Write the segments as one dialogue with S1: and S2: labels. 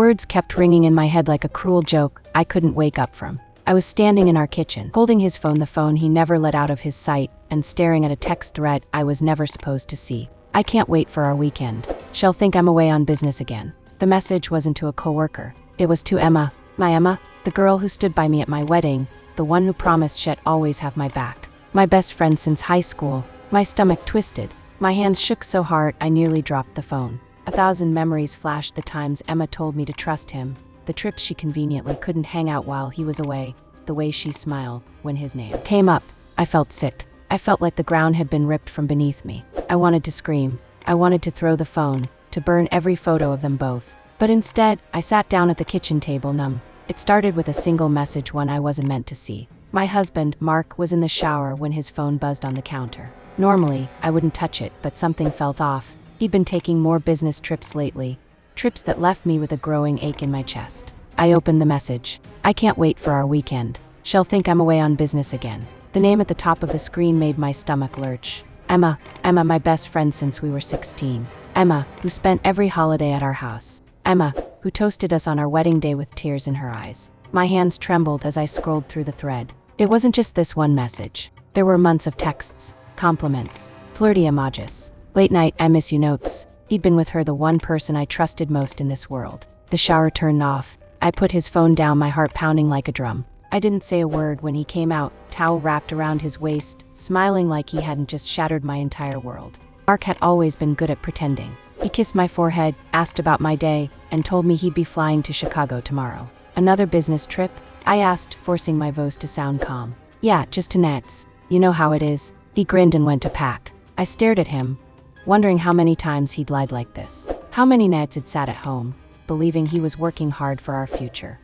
S1: words kept ringing in my head like a cruel joke I couldn't wake up from. I was standing in our kitchen, holding his phone, the phone he never let out of his sight, and staring at a text thread I was never supposed to see. "I can't wait for our weekend. She'll think I'm away on business again." The message wasn't to a coworker. It was to Emma. My Emma, the girl who stood by me at my wedding, the one who promised she'd always have my back. My best friend since high school. My stomach twisted. My hands shook so hard I nearly dropped the phone. 1,000 memories flashed, the times Emma told me to trust him, the trips she conveniently couldn't hang out while he was away, the way she smiled when his name came up. I felt sick. I felt like the ground had been ripped from beneath me. I wanted to scream. I wanted to throw the phone, to burn every photo of them both. But instead, I sat down at the kitchen table numb. It started with a single message, one I wasn't meant to see. My husband, Mark, was in the shower when his phone buzzed on the counter. Normally, I wouldn't touch it, but something felt off. He'd been taking more business trips lately, trips that left me with a growing ache in my chest. I opened the message. "I can't wait for our weekend. She'll think I'm away on business again." The name at the top of the screen made my stomach lurch. Emma, my best friend since we were 16. Emma, who spent every holiday at our house. Emma, who toasted us on our wedding day with tears in her eyes. My hands trembled as I scrolled through the thread. It wasn't just this one message. There were months of texts, compliments, flirty emojis, late night "I miss you" notes. He'd been with her, the one person I trusted most in this world. The shower turned off. I put his phone down, my heart pounding like a drum. I didn't say a word when he came out, towel wrapped around his waist, smiling like he hadn't just shattered my entire world. Mark had always been good at pretending. He kissed my forehead, asked about my day, and told me he'd be flying to Chicago tomorrow. "Another business trip?" I asked, forcing my voice to sound calm. "Yeah, just to Ned's. You know how it is." He grinned and went to pack. I stared at him, wondering how many times he'd lied like this. How many nights had sat at home, believing he was working hard for our future,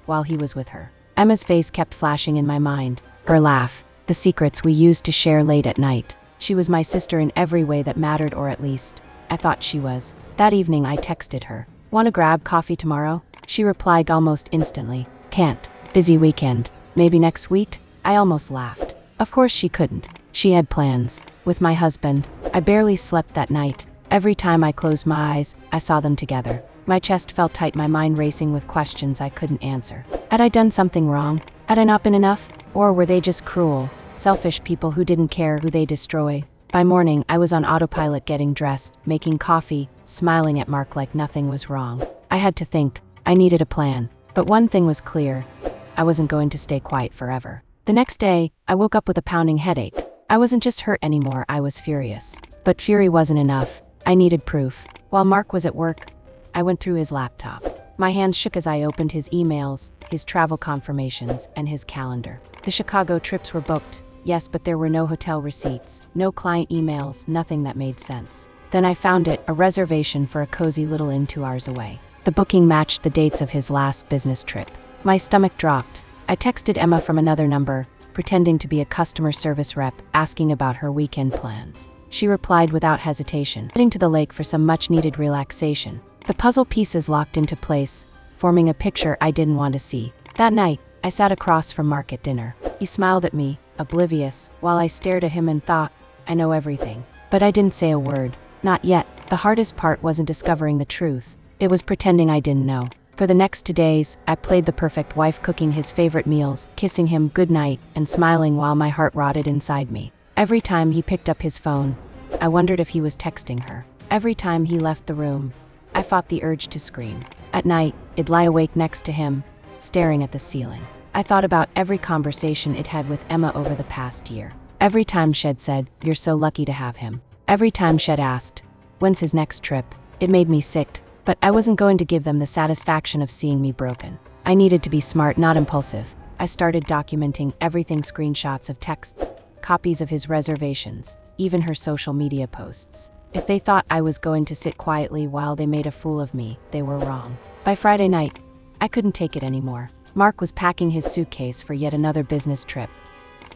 S1: while he was with her. Emma's face kept flashing in my mind. Her laugh, the secrets we used to share late at night. She was my sister in every way that mattered, or at least, I thought she was. That evening I texted her. "Want to grab coffee tomorrow?" She replied almost instantly. "Can't. Busy weekend. Maybe next week?" I almost laughed. Of course she couldn't. She had plans. With my husband. I barely slept that night. Every time I closed my eyes, I saw them together. My chest felt tight, my mind racing with questions I couldn't answer. Had I done something wrong? Had I not been enough? Or were they just cruel, selfish people who didn't care who they destroyed? By morning, I was on autopilot, getting dressed, making coffee, smiling at Mark like nothing was wrong. I had to think. I needed a plan. But one thing was clear. I wasn't going to stay quiet forever. The next day, I woke up with a pounding headache. I wasn't just hurt anymore, I was furious. But fury wasn't enough. I needed proof. While Mark was at work, I went through his laptop. My hands shook as I opened his emails, his travel confirmations, and his calendar. The Chicago trips were booked, yes, but there were no hotel receipts, no client emails, nothing that made sense. Then I found it, a reservation for a cozy little inn 2 hours away. The booking matched the dates of his last business trip. My stomach dropped. I texted Emma from another number, pretending to be a customer service rep, asking about her weekend plans. She replied without hesitation, heading to the lake for some much-needed relaxation. The puzzle pieces locked into place, forming a picture I didn't want to see. That night, I sat across from Mark at dinner. He smiled at me, oblivious, while I stared at him and thought, I know everything. But I didn't say a word. Not yet. The hardest part wasn't discovering the truth. It was pretending I didn't know. For the next 2 days, I played the perfect wife, cooking his favorite meals, kissing him goodnight, and smiling while my heart rotted inside me. Every time he picked up his phone, I wondered if he was texting her. Every time he left the room, I fought the urge to scream. At night, I'd lie awake next to him, staring at the ceiling. I thought about every conversation it had with Emma over the past year. Every time she'd said, "You're so lucky to have him." Every time she'd asked, "When's his next trip?" It made me sick, but I wasn't going to give them the satisfaction of seeing me broken. I needed to be smart, not impulsive. I started documenting everything, screenshots of texts, copies of his reservations, even her social media posts. If they thought I was going to sit quietly while they made a fool of me, they were wrong. By Friday night, I couldn't take it anymore. Mark was packing his suitcase for yet another business trip,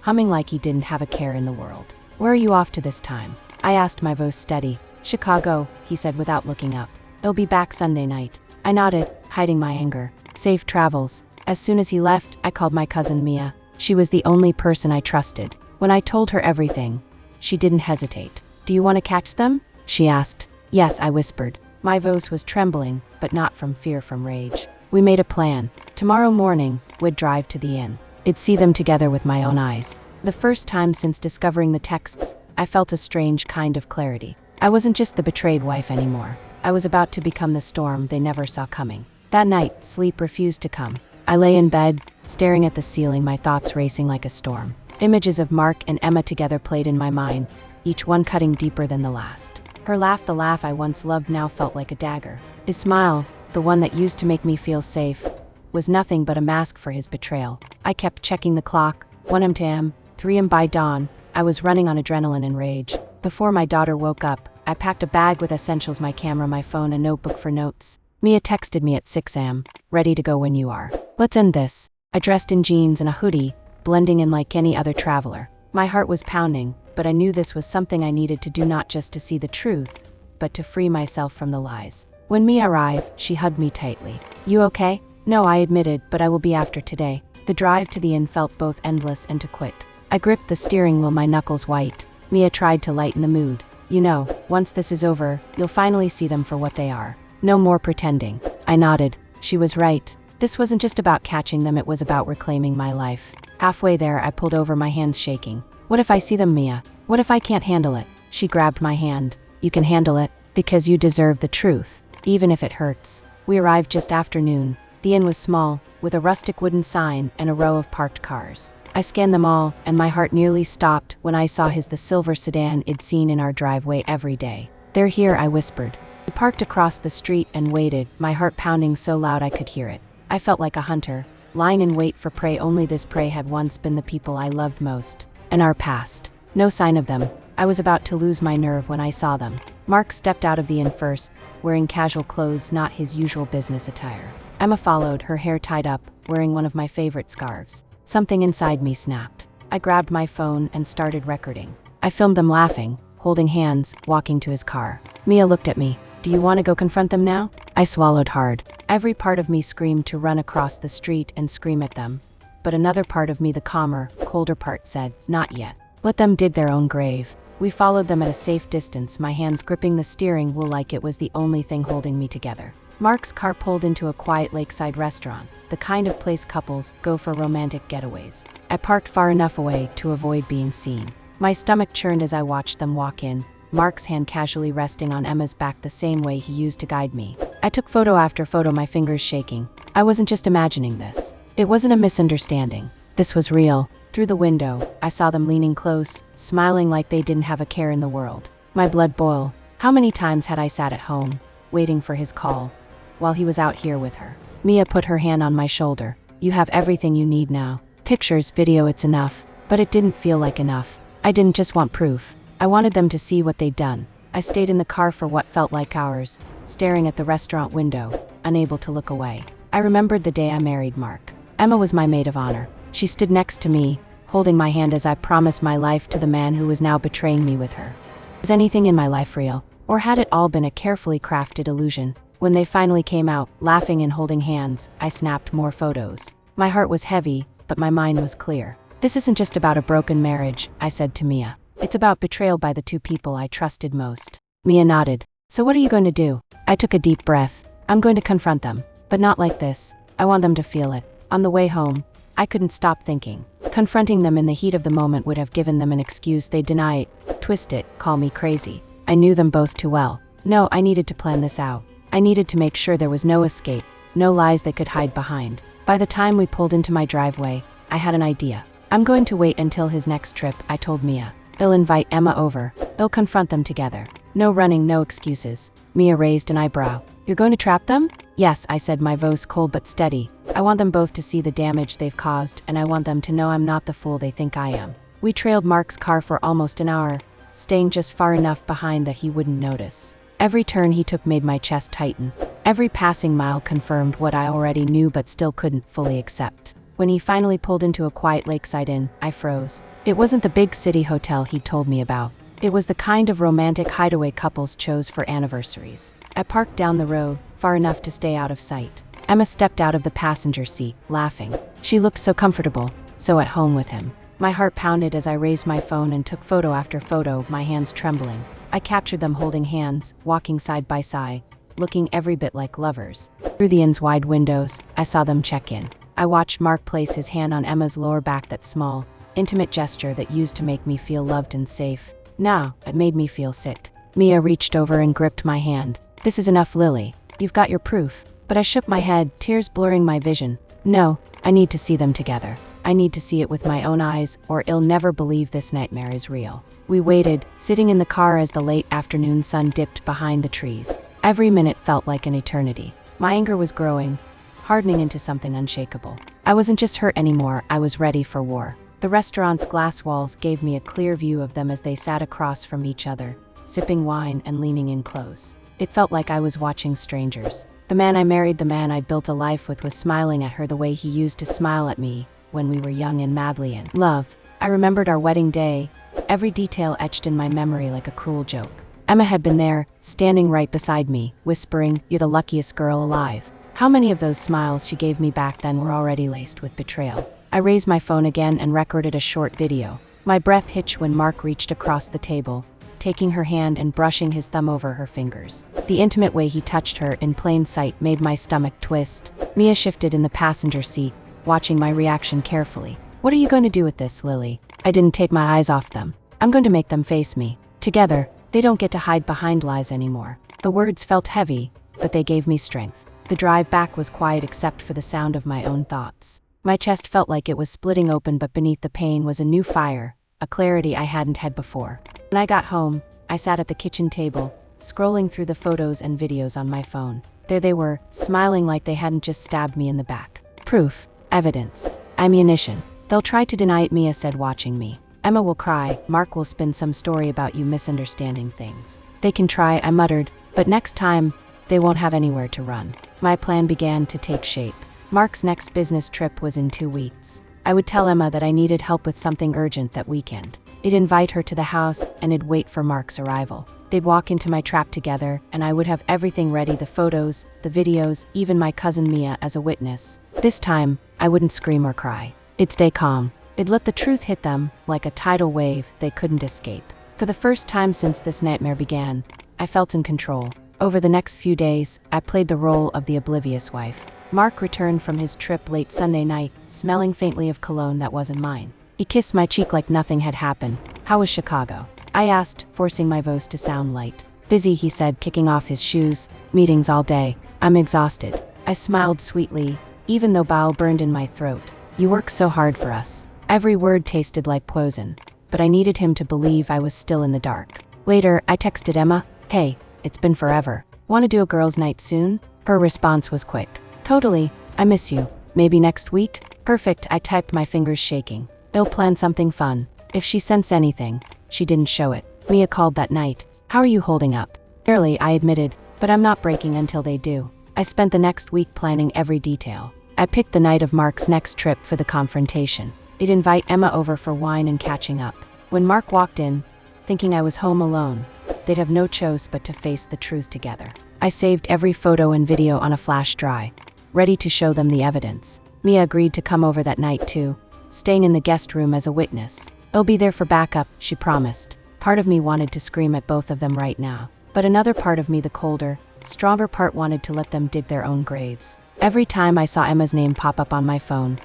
S1: humming like he didn't have a care in the world. "Where are you off to this time?" I asked, my voice steady. "Chicago," he said without looking up. "He'll be back Sunday night." I nodded, hiding my anger. "Safe travels." As soon as he left, I called my cousin Mia. She was the only person I trusted. When I told her everything, she didn't hesitate. "Do you want to catch them?" she asked. "Yes," I whispered. My voice was trembling, but not from fear, from rage. We made a plan. Tomorrow morning, we'd drive to the inn. I'd see them together with my own eyes. The first time since discovering the texts, I felt a strange kind of clarity. I wasn't just the betrayed wife anymore. I was about to become the storm they never saw coming. That night, sleep refused to come. I lay in bed, staring at the ceiling, my thoughts racing like a storm. Images of Mark and Emma together played in my mind, each one cutting deeper than the last. Her laugh, the laugh I once loved, now felt like a dagger. His smile, the one that used to make me feel safe, was nothing but a mask for his betrayal. I kept checking the clock, 1 a.m., 3 a.m. By dawn, I was running on adrenaline and rage. Before my daughter woke up, I packed a bag with essentials, my camera, my phone, a notebook for notes. Mia texted me at 6 a.m., ready to go when you are. Let's end this. I dressed in jeans and a hoodie, blending in like any other traveler. My heart was pounding, but I knew this was something I needed to do, not just to see the truth, but to free myself from the lies. When Mia arrived, she hugged me tightly. You okay? No, I admitted, but I will be after today. The drive to the inn felt both endless and to quit. I gripped the steering wheel, my knuckles white. Mia tried to lighten the mood. You know, once this is over, you'll finally see them for what they are. No more pretending. I nodded. She was right. This wasn't just about catching them, it was about reclaiming my life. Halfway there, I pulled over, my hands shaking. What if I see them, Mia? What if I can't handle it? She grabbed my hand. You can handle it, because you deserve the truth, even if it hurts. We arrived just after noon. The inn was small, with a rustic wooden sign and a row of parked cars. I scanned them all, and my heart nearly stopped when I saw the silver sedan I'd seen in our driveway every day. They're here, I whispered. We parked across the street and waited, my heart pounding so loud I could hear it. I felt like a hunter, lying in wait for prey, only this prey had once been the people I loved most. And our past. No sign of them. I was about to lose my nerve when I saw them. Mark stepped out of the inn first, wearing casual clothes, not his usual business attire. Emma followed, her hair tied up, wearing one of my favorite scarves. Something inside me snapped. I grabbed my phone and started recording. I filmed them laughing, holding hands, walking to his car. Mia looked at me. Do you want to go confront them now? I swallowed hard. Every part of me screamed to run across the street and scream at them. But another part of me, the calmer, colder part, said, not yet. Let them dig their own grave. We followed them at a safe distance, my hands gripping the steering wheel like it was the only thing holding me together. Mark's car pulled into a quiet lakeside restaurant, the kind of place couples go for romantic getaways. I parked far enough away to avoid being seen. My stomach churned as I watched them walk in, Mark's hand casually resting on Emma's back the same way he used to guide me. I took photo after photo, my fingers shaking. I wasn't just imagining this. It wasn't a misunderstanding. This was real. Through the window, I saw them leaning close, smiling like they didn't have a care in the world. My blood boiled. How many times had I sat at home, waiting for his call, while he was out here with her? Mia put her hand on my shoulder. You have everything you need now. Pictures, video, it's enough. But it didn't feel like enough. I didn't just want proof. I wanted them to see what they'd done. I stayed in the car for what felt like hours, staring at the restaurant window, unable to look away. I remembered the day I married Mark. Emma was my maid of honor. She stood next to me, holding my hand as I promised my life to the man who was now betraying me with her. Was anything in my life real? Or had it all been a carefully crafted illusion? When they finally came out, laughing and holding hands, I snapped more photos. My heart was heavy, but my mind was clear. This isn't just about a broken marriage, I said to Mia. It's about betrayal by the two people I trusted most. Mia nodded. So what are you going to do? I took a deep breath. I'm going to confront them. But not like this. I want them to feel it. On the way home, I couldn't stop thinking. Confronting them in the heat of the moment would have given them an excuse. They'd deny it, twist it, call me crazy. I knew them both too well. No, I needed to plan this out. I needed to make sure there was no escape, no lies they could hide behind. By the time we pulled into my driveway, I had an idea. I'm going to wait until his next trip, I told Mia. I'll invite Emma over. I'll confront them together. No running, no excuses. Mia raised an eyebrow. You're going to trap them? Yes, I said, my voice cold but steady. I want them both to see the damage they've caused, and I want them to know I'm not the fool they think I am. We trailed Mark's car for almost an hour, staying just far enough behind that he wouldn't notice. Every turn he took made my chest tighten. Every passing mile confirmed what I already knew but still couldn't fully accept. When he finally pulled into a quiet lakeside inn, I froze. It wasn't the big city hotel he'd told me about. It was the kind of romantic hideaway couples chose for anniversaries. I parked down the road, far enough to stay out of sight. Emma stepped out of the passenger seat, laughing. She looked so comfortable, so at home with him. My heart pounded as I raised my phone and took photo after photo, my hands trembling. I captured them holding hands, walking side by side, looking every bit like lovers. Through the inn's wide windows, I saw them check in. I watched Mark place his hand on Emma's lower back, that small, intimate gesture that used to make me feel loved and safe. Now, it made me feel sick. Mia reached over and gripped my hand. "This is enough, Lily. You've got your proof." But I shook my head, tears blurring my vision. "No, I need to see them together. I need to see it with my own eyes, or I'll never believe this nightmare is real." We waited, sitting in the car as the late afternoon sun dipped behind the trees. Every minute felt like an eternity. My anger was growing, hardening into something unshakable. I wasn't just hurt anymore, I was ready for war. The restaurant's glass walls gave me a clear view of them as they sat across from each other, sipping wine and leaning in close. It felt like I was watching strangers. The man I married, the man I built a life with, was smiling at her the way he used to smile at me when we were young and madly in love. I remembered our wedding day, every detail etched in my memory like a cruel joke. Emma had been there, standing right beside me, whispering, "You're the luckiest girl alive." How many of those smiles she gave me back then were already laced with betrayal? I raised my phone again and recorded a short video. My breath hitched when Mark reached across the table, taking her hand and brushing his thumb over her fingers. The intimate way he touched her in plain sight made my stomach twist. Mia shifted in the passenger seat, watching my reaction carefully. "What are you going to do with this, Lily?" I didn't take my eyes off them. "I'm going to make them face me. Together, they don't get to hide behind lies anymore." The words felt heavy, but they gave me strength. The drive back was quiet except for the sound of my own thoughts. My chest felt like it was splitting open, but beneath the pain was a new fire, a clarity I hadn't had before. When I got home, I sat at the kitchen table, scrolling through the photos and videos on my phone. There they were, smiling like they hadn't just stabbed me in the back. Proof, evidence, ammunition. "They'll try to deny it," Mia said, watching me. "Emma will cry, Mark will spin some story about you misunderstanding things. They can try," I muttered, "but next time, they won't have anywhere to run." My plan began to take shape. Mark's next business trip was in 2 weeks. I would tell Emma that I needed help with something urgent that weekend. I'd invite her to the house, and I'd wait for Mark's arrival. They'd walk into my trap together, and I would have everything ready, the photos, the videos, even my cousin Mia as a witness. This time, I wouldn't scream or cry. I'd stay calm. I'd let the truth hit them, like a tidal wave they couldn't escape. For the first time since this nightmare began, I felt in control. Over the next few days, I played the role of the oblivious wife. Mark returned from his trip late Sunday night, smelling faintly of cologne that wasn't mine. He kissed my cheek like nothing had happened. "How was Chicago?" I asked, forcing my voice to sound light. "Busy," he said, kicking off his shoes. "Meetings all day. I'm exhausted." I smiled sweetly, even though bile burned in my throat. "You work so hard for us." Every word tasted like poison, but I needed him to believe I was still in the dark. Later, I texted Emma, "Hey, it's been forever. Want to do a girls' night soon?" Her response was quick. "Totally. I miss you. Maybe next week?" "Perfect," I typed, my fingers shaking. "I'll plan something fun." If she sensed anything, she didn't show it. Mia called that night. "How are you holding up?" "Barely," I admitted, "but I'm not breaking until they do." I spent the next week planning every detail. I picked the night of Mark's next trip for the confrontation. I'd invite Emma over for wine and catching up. When Mark walked in, thinking I was home alone, they'd have no choice but to face the truth together. I saved every photo and video on a flash drive, ready to show them the evidence. Mia agreed to come over that night too, staying in the guest room as a witness. "I'll be there for backup," she promised. Part of me wanted to scream at both of them right now, but another part of me, the colder, stronger part, wanted to let them dig their own graves. Every time I saw Emma's name pop up on my phone,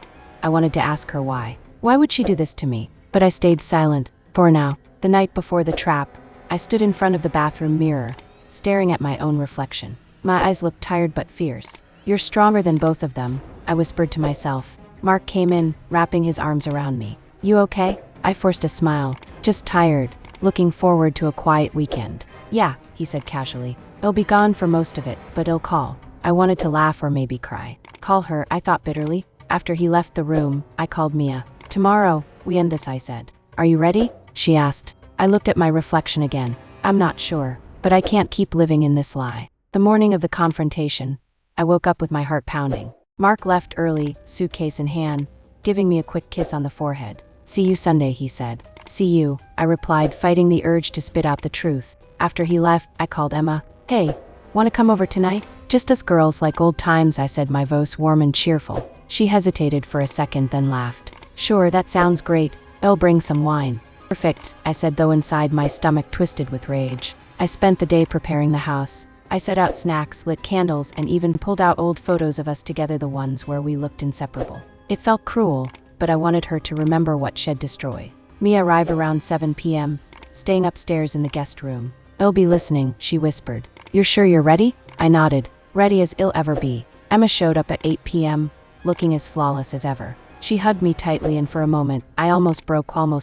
S1: I wanted to ask her why. Why would she do this to me? But I stayed silent, for now. The night before the trap, I stood in front of the bathroom mirror, staring at my own reflection. My eyes looked tired but fierce. "You're stronger than both of them," I whispered to myself. Mark came in, wrapping his arms around me. "You okay?" I forced a smile. "Just tired, looking forward to a quiet weekend." "Yeah," he said casually. "I'll be gone for most of it, but I'll call." I wanted to laugh or maybe cry. Call her, I thought bitterly. After he left the room, I called Mia. "Tomorrow, we end this," I said. "Are you ready?" she asked. I looked at my reflection again. "I'm not sure, but I can't keep living in this lie." The morning of the confrontation, I woke up with my heart pounding. Mark left early, suitcase in hand, giving me a quick kiss on the forehead. "See you Sunday," he said. "See you," I replied, fighting the urge to spit out the truth. After he left, I called Emma. "Hey, want to come over tonight? Just us girls, like old times," I said, my voice warm and cheerful. She hesitated for a second, then laughed. "Sure, that sounds great. I'll bring some wine." "Perfect," I said, though inside my stomach twisted with rage. I spent the day preparing the house. I set out snacks, lit candles, and even pulled out old photos of us together, the ones where we looked inseparable. It felt cruel, but I wanted her to remember what she'd destroy. Mia arrived around 7 p.m., staying upstairs in the guest room. "I'll be listening," she whispered. "You're sure you're ready?" I nodded. Ready as I'll ever be. Emma showed up at 8 p.m., looking as flawless as ever. She hugged me tightly, and for a moment, I almost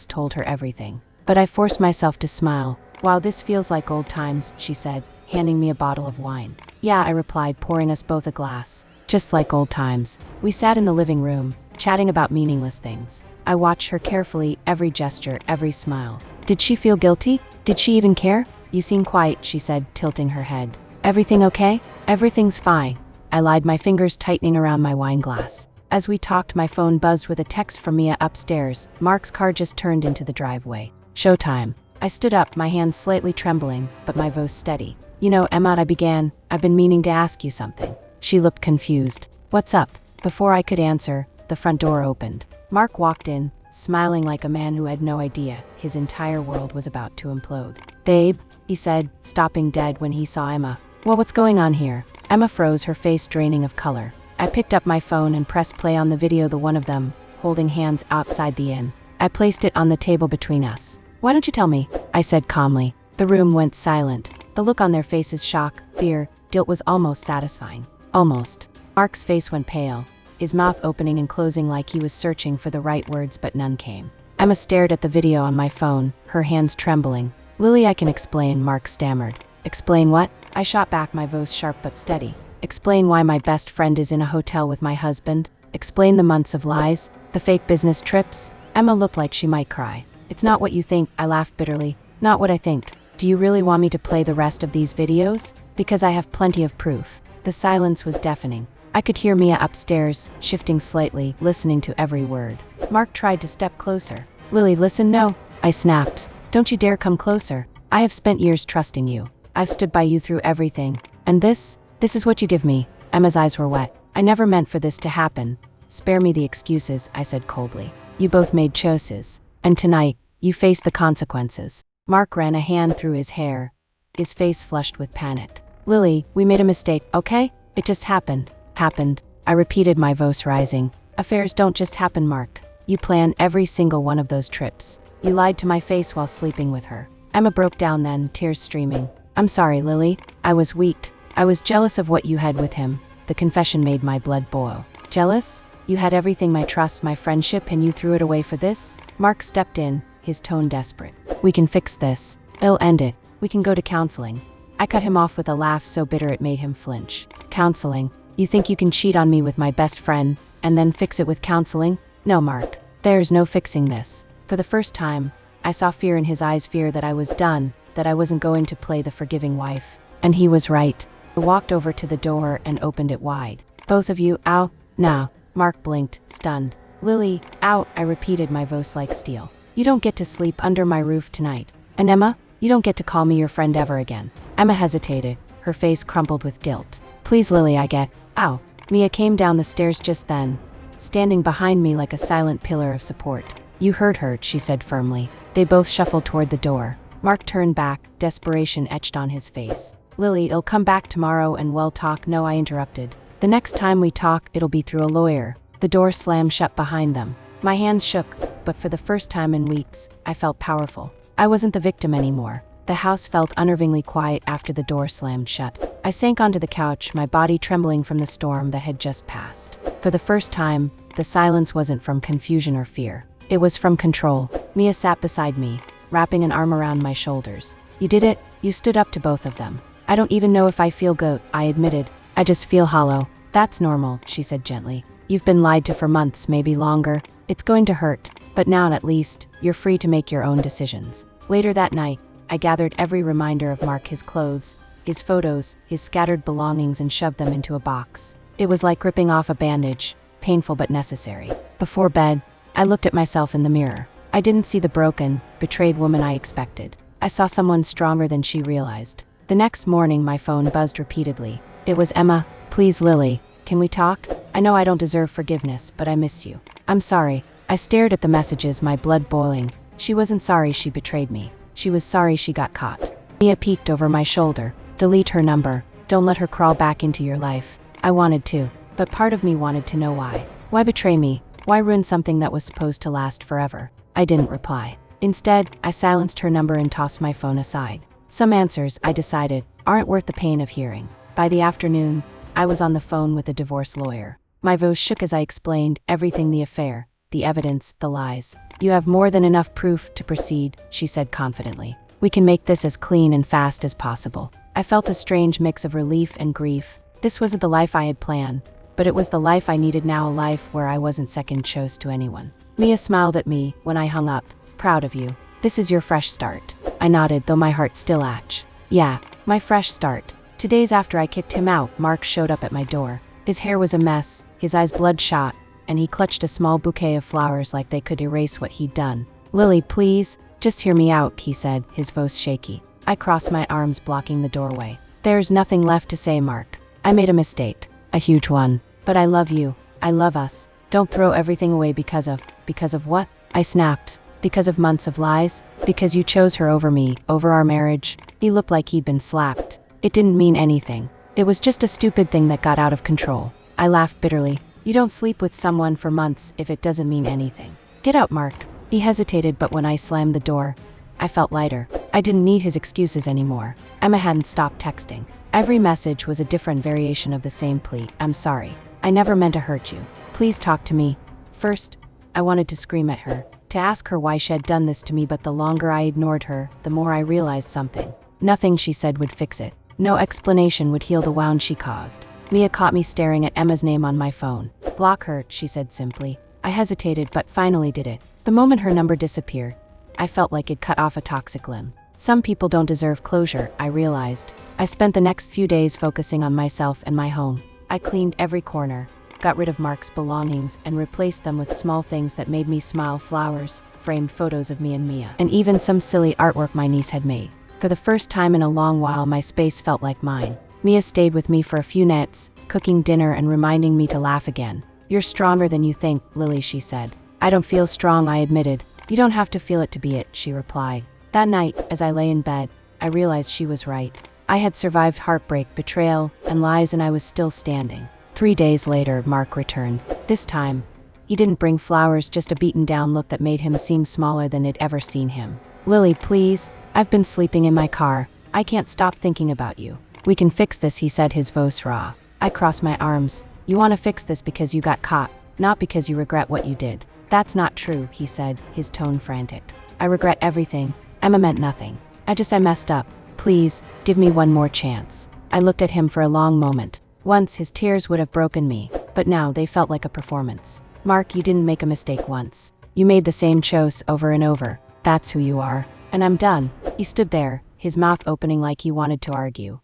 S1: told her everything. But I forced myself to smile. "Wow, this feels like old times," she said, handing me a bottle of wine. "Yeah," I replied, pouring us both a glass. "Just like old times." We sat in the living room, chatting about meaningless things. I watched her carefully, every gesture, every smile. Did she feel guilty? Did she even care? "You seem quiet," she said, tilting her head. "Everything okay?" "Everything's fine." I lied, my fingers tightening around my wine glass. As we talked, my phone buzzed with a text from Mia upstairs. Mark's car just turned into the driveway. "Showtime." I stood up, my hands slightly trembling, but my voice steady. "You know, Emma," I began, "I've been meaning to ask you something." She looked confused. "What's up?" Before I could answer, the front door opened. Mark walked in, smiling like a man who had no idea his entire world was about to implode. "Babe," he said, stopping dead when he saw Emma. "Well, what's going on here?" Emma froze, her face draining of color. I picked up my phone and pressed play on the video, the one of them, holding hands outside the inn. I placed it on the table between us. "Why don't you tell me?" I said calmly. The room went silent. The look on their faces, shock, fear, guilt, was almost satisfying. Almost. Mark's face went pale, his mouth opening and closing like he was searching for the right words, but none came. Emma stared at the video on my phone, her hands trembling. "Lily, I can explain," Mark stammered. "Explain what?" I shot back, my voice sharp but steady. "Explain why my best friend is in a hotel with my husband. Explain the months of lies, the fake business trips." Emma looked like she might cry. "It's not what you think," I laughed bitterly. "Not what I think. Do you really want me to play the rest of these videos? Because I have plenty of proof." The silence was deafening. I could hear Mia upstairs, shifting slightly, listening to every word. Mark tried to step closer. "Lily, listen." "No," I snapped. "Don't you dare come closer. I have spent years trusting you. I've stood by you through everything. And this is what you give me." Emma's eyes were wet. "I never meant for this to happen." "Spare me the excuses," I said coldly. "You both made choices. And tonight, you face the consequences." Mark ran a hand through his hair, his face flushed with panic. "Lily, we made a mistake, okay? It just happened." "Happened," I repeated, my voice rising. "Affairs don't just happen, Mark. You plan every single one of those trips. You lied to my face while sleeping with her." Emma broke down then, tears streaming. "I'm sorry, Lily. I was weak. I was jealous of what you had with him." The confession made my blood boil. "Jealous? You had everything, my trust, my friendship, and you threw it away for this?" Mark stepped in, his tone desperate. "We can fix this. I'll end it. We can go to counseling." I cut him off with a laugh so bitter it made him flinch. "Counseling? You think you can cheat on me with my best friend, and then fix it with counseling? No, Mark. There's no fixing this." For the first time, I saw fear in his eyes, fear that I was done, that I wasn't going to play the forgiving wife. And he was right. I walked over to the door and opened it wide. "Both of you, out, now." Mark blinked, stunned. "Lily, out," I repeated, my voice like steel. "You don't get to sleep under my roof tonight. And Emma, you don't get to call me your friend ever again." Emma hesitated, her face crumpled with guilt. "Please, Lily, I get." "Ow." Mia came down the stairs just then, standing behind me like a silent pillar of support. "You heard her," she said firmly. They both shuffled toward the door. Mark turned back, desperation etched on his face. "Lily, I'll come back tomorrow and we'll talk." "No," I interrupted. "The next time we talk, it'll be through a lawyer." The door slammed shut behind them. My hands shook, but for the first time in weeks, I felt powerful. I wasn't the victim anymore. The house felt unnervingly quiet after the door slammed shut. I sank onto the couch, my body trembling from the storm that had just passed. For the first time, the silence wasn't from confusion or fear. It was from control. Mia sat beside me, wrapping an arm around my shoulders. "You did it. You stood up to both of them." "I don't even know if I feel good," I admitted. "I just feel hollow." "That's normal," she said gently. "You've been lied to for months, maybe longer. It's going to hurt. But now, at least, you're free to make your own decisions." Later that night, I gathered every reminder of Mark, his clothes, his photos, his scattered belongings, and shoved them into a box. It was like ripping off a bandage, painful but necessary. Before bed, I looked at myself in the mirror. I didn't see the broken, betrayed woman I expected. I saw someone stronger than she realized. The next morning, my phone buzzed repeatedly. It was Emma. "Please, Lily, can we talk? I know I don't deserve forgiveness, but I miss you." "I'm sorry." I stared at the messages, my blood boiling. She wasn't sorry she betrayed me. She was sorry she got caught. Mia peeked over my shoulder. "Delete her number. Don't let her crawl back into your life. I wanted to, but part of me wanted to know why. Why betray me? Why ruin something that was supposed to last forever? I didn't reply. Instead, I silenced her number and tossed my phone aside. Some answers, I decided, aren't worth the pain of hearing. By the afternoon, I was on the phone with a divorce lawyer. My voice shook as I explained everything: the affair, the evidence, the lies. You have more than enough proof to proceed, she said confidently. We can make this as clean and fast as possible. I felt a strange mix of relief and grief. This wasn't the life I had planned, but it was the life I needed now, a life where I wasn't second choice to anyone. Mia smiled at me when I hung up. Proud of you. This is your fresh start. I nodded, though my heart still ached. Yeah, my fresh start. 2 days after I kicked him out, Mark showed up at my door. His hair was a mess, his eyes bloodshot, and he clutched a small bouquet of flowers like they could erase what he'd done. Lily, please, just hear me out, he said, his voice shaky. I crossed my arms, blocking the doorway. There's nothing left to say, Mark. I made a mistake. A huge one. But I love you. I love us. Don't throw everything away because of what? I snapped. Because of months of lies? Because you chose her over me, over our marriage? He looked like he'd been slapped. It didn't mean anything. It was just a stupid thing that got out of control. I laughed bitterly. You don't sleep with someone for months if it doesn't mean anything. Get out, Mark. He hesitated, but when I slammed the door, I felt lighter. I didn't need his excuses anymore. Emma hadn't stopped texting. Every message was a different variation of the same plea. I'm sorry. I never meant to hurt you. Please talk to me. First, I wanted to scream at her, to ask her why she had done this to me, but the longer I ignored her, the more I realized something. Nothing she said would fix it. No explanation would heal the wound she caused. Mia caught me staring at Emma's name on my phone. Block her, she said simply. I hesitated, but finally did it. The moment her number disappeared, I felt like it cut off a toxic limb. Some people don't deserve closure, I realized. I spent the next few days focusing on myself and my home. I cleaned every corner, got rid of Mark's belongings, and replaced them with small things that made me smile: flowers, framed photos of me and Mia, and even some silly artwork my niece had made. For the first time in a long while, my space felt like mine. Mia stayed with me for a few nights, cooking dinner and reminding me to laugh again. You're stronger than you think, Lily, she said. I don't feel strong, I admitted. You don't have to feel it to be it, she replied. That night, as I lay in bed, I realized she was right. I had survived heartbreak, betrayal, and lies, and I was still standing. 3 days later, Mark returned. This time, he didn't bring flowers, just a beaten-down look that made him seem smaller than I'd ever seen him. Lily, please. I've been sleeping in my car. I can't stop thinking about you. We can fix this, he said, his voice raw. I crossed my arms. You want to fix this because you got caught, not because you regret what you did. That's not true, he said, his tone frantic. I regret everything. Emma meant nothing. I messed up. Please, give me one more chance. I looked at him for a long moment. Once his tears would have broken me, but now they felt like a performance. Mark, you didn't make a mistake once. You made the same choice over and over. That's who you are. And I'm done. He stood there, his mouth opening like he wanted to argue.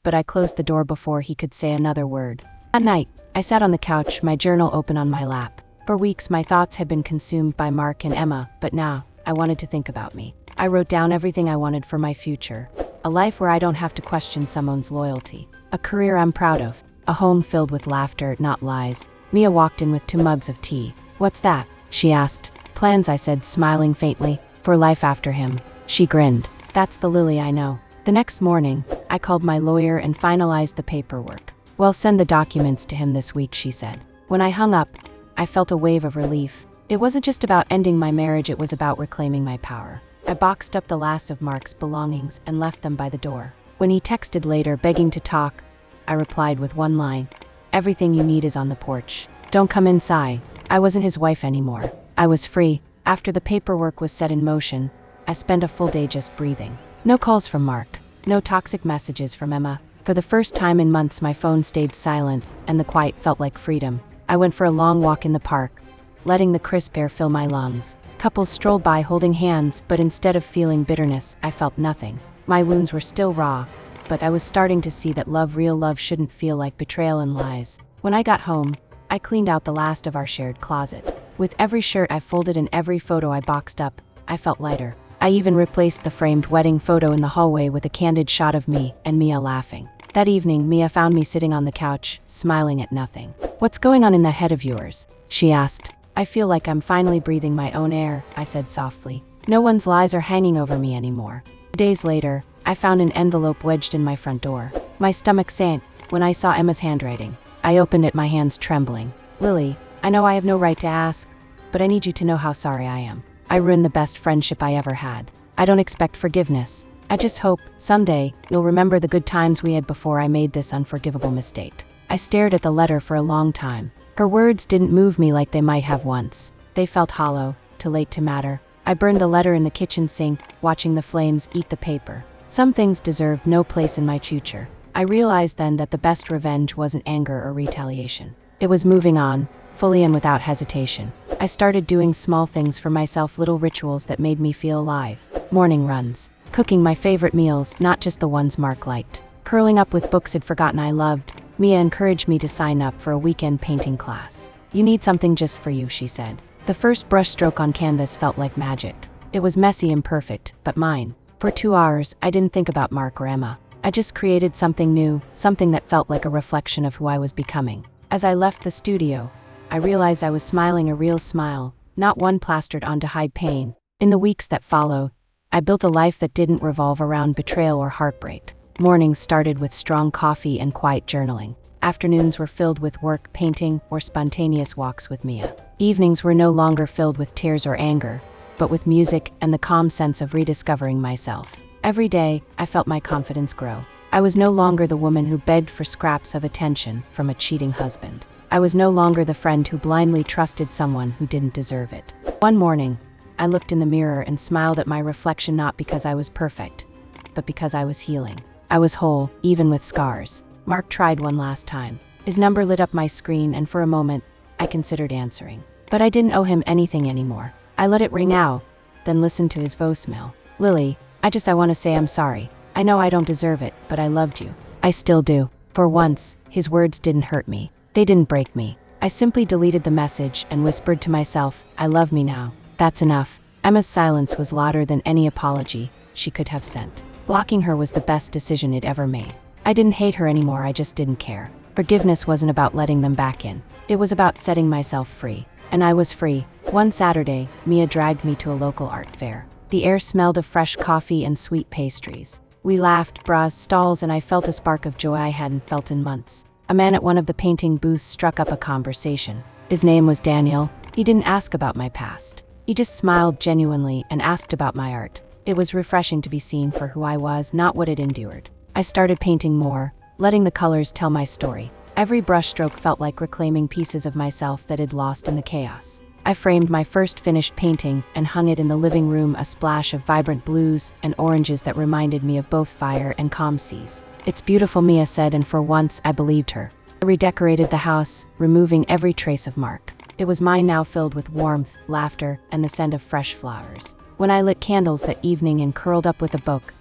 S1: But I closed the door before he could say another word. That night, I sat on the couch, my journal open on my lap. For weeks, my thoughts had been consumed by Mark and Emma, but now, I wanted to think about me. I wrote down everything I wanted for my future. A life where I don't have to question someone's loyalty. A career I'm proud of. A home filled with laughter, not lies. Mia walked in with 2 mugs of tea. What's that? She asked. Plans, I said, smiling faintly. For life after him. She grinned. That's the Lily I know. The next morning, I called my lawyer and finalized the paperwork. Well, send the documents to him this week, she said. When I hung up, I felt a wave of relief. It wasn't just about ending my marriage, it was about reclaiming my power. I boxed up the last of Mark's belongings and left them by the door. When he texted later, begging to talk, I replied with one line. Everything you need is on the porch. Don't come inside. I wasn't his wife anymore. I was free. After the paperwork was set in motion, I spent a full day just breathing. No calls from Mark. No toxic messages from Emma. For the first time in months, my phone stayed silent, and the quiet felt like freedom. I went for a long walk in the park, letting the crisp air fill my lungs. Couples strolled by holding hands, but instead of feeling bitterness, I felt nothing. My wounds were still raw, but I was starting to see that real love shouldn't feel like betrayal and lies. When I got home, I cleaned out the last of our shared closet. With every shirt I folded and every photo I boxed up, I felt lighter. I even replaced the framed wedding photo in the hallway with a candid shot of me and Mia laughing. That evening, Mia found me sitting on the couch, smiling at nothing. What's going on in the head of yours? She asked. I feel like I'm finally breathing my own air, I said softly. No one's lies are hanging over me anymore. Days later, I found an envelope wedged in my front door. My stomach sank when I saw Emma's handwriting. I opened it, my hands trembling. Lily, I know I have no right to ask, but I need you to know how sorry I am. I ruined the best friendship I ever had. I don't expect forgiveness. I just hope, someday, you'll remember the good times we had before I made this unforgivable mistake. I stared at the letter for a long time. Her words didn't move me like they might have once. They felt hollow, too late to matter. I burned the letter in the kitchen sink, watching the flames eat the paper. Some things deserved no place in my future. I realized then that the best revenge wasn't anger or retaliation. It was moving on, fully and without hesitation. I started doing small things for myself, little rituals that made me feel alive. Morning runs. Cooking my favorite meals, not just the ones Mark liked. Curling up with books I'd forgotten I loved. Mia encouraged me to sign up for a weekend painting class. You need something just for you, she said. The first brushstroke on canvas felt like magic. It was messy and imperfect, but mine. For 2 hours, I didn't think about Mark or Emma. I just created something new, something that felt like a reflection of who I was becoming. As I left the studio, I realized I was smiling a real smile, not one plastered on to hide pain. In the weeks that followed, I built a life that didn't revolve around betrayal or heartbreak. Mornings started with strong coffee and quiet journaling. Afternoons were filled with work, painting, or spontaneous walks with Mia. Evenings were no longer filled with tears or anger, but with music and the calm sense of rediscovering myself. Every day, I felt my confidence grow. I was no longer the woman who begged for scraps of attention from a cheating husband. I was no longer the friend who blindly trusted someone who didn't deserve it. One morning, I looked in the mirror and smiled at my reflection, not because I was perfect, but because I was healing. I was whole, even with scars. Mark tried one last time. His number lit up my screen, and for a moment, I considered answering. But I didn't owe him anything anymore. I let it ring out, then listened to his voicemail. Lily, I want to say I'm sorry. I know I don't deserve it, but I loved you. I still do. For once, his words didn't hurt me. They didn't break me. I simply deleted the message and whispered to myself, I love me now. That's enough. Emma's silence was louder than any apology she could have sent. Blocking her was the best decision it ever made. I didn't hate her anymore, I just didn't care. Forgiveness wasn't about letting them back in. It was about setting myself free. And I was free. One Saturday, Mia dragged me to a local art fair. The air smelled of fresh coffee and sweet pastries. We laughed, browsed stalls, and I felt a spark of joy I hadn't felt in months. A man at one of the painting booths struck up a conversation. His name was Daniel. He didn't ask about my past. He just smiled genuinely and asked about my art. It was refreshing to be seen for who I was, not what it endured. I started painting more, letting the colors tell my story. Every brushstroke felt like reclaiming pieces of myself that had lost in the chaos. I framed my first finished painting and hung it in the living room, a splash of vibrant blues and oranges that reminded me of both fire and calm seas. It's beautiful, Mia said, and for once I believed her. I redecorated the house, removing every trace of Mark. It was mine now, filled with warmth, laughter, and the scent of fresh flowers. When I lit candles that evening and curled up with a book,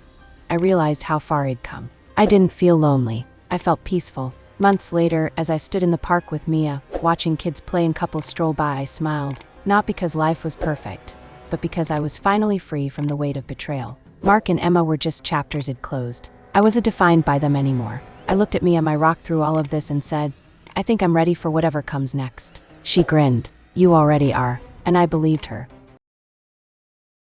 S1: I realized how far I'd come. I didn't feel lonely. I felt peaceful. Months later, as I stood in the park with Mia, watching kids play and couples stroll by, I smiled, not because life was perfect, but because I was finally free from the weight of betrayal. Mark and Emma were just chapters had closed. I wasn't defined by them anymore. I looked at Mia, my rock through all of this, and said, I think I'm ready for whatever comes next. She grinned. You already are. And I believed her.